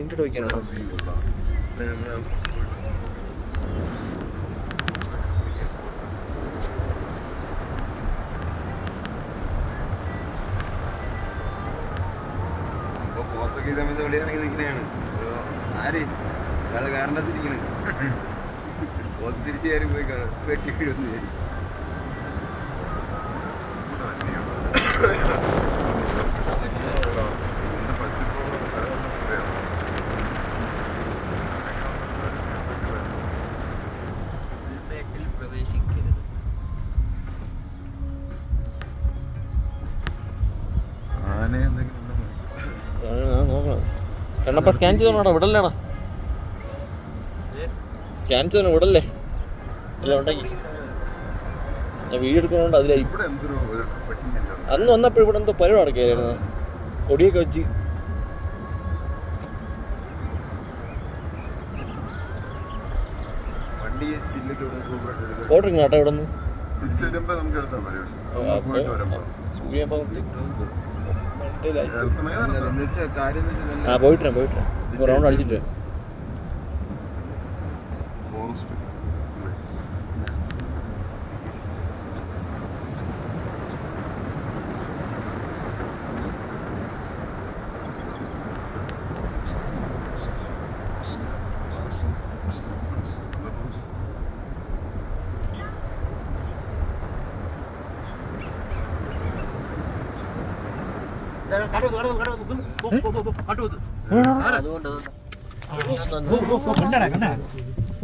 Paint വയ്ക്കാനാണോ? പോത്തൊക്കെ ഈ സമയത്ത് വെളിയിറങ്ങി നിൽക്കണേണ്. ആര് ഒരാള് കാരണത്തിരിക്കണ്. പോത്ത് തിരിച്ചു കയറി പോയി വെട്ടി വീഴുന്നു. കണ്ണപ്പ സ്കാൻ ചെയ്തോടാ, വിടല്ലേടാ, സ്കാൻ ചെയ്തോ, വിടല്ലേ എല്ലാം ഉണ്ടെങ്കിൽ. ഞാൻ വീഡിയോ എടുക്കണോണ്ട് അതിലായിരിക്കും. അന്ന് വന്നപ്പോൾ ഇവിടെ എന്തോ പരിപാടി നടക്കുകയായിരുന്നു, കൊടിയൊക്കെ വെച്ച്. ഓർഡറിങ് കേട്ടോ ഇവിടെ നിന്ന്. പോയിട്ട് റൗണ്ട് അടിച്ചിട്ട് അതുകൊണ്ട്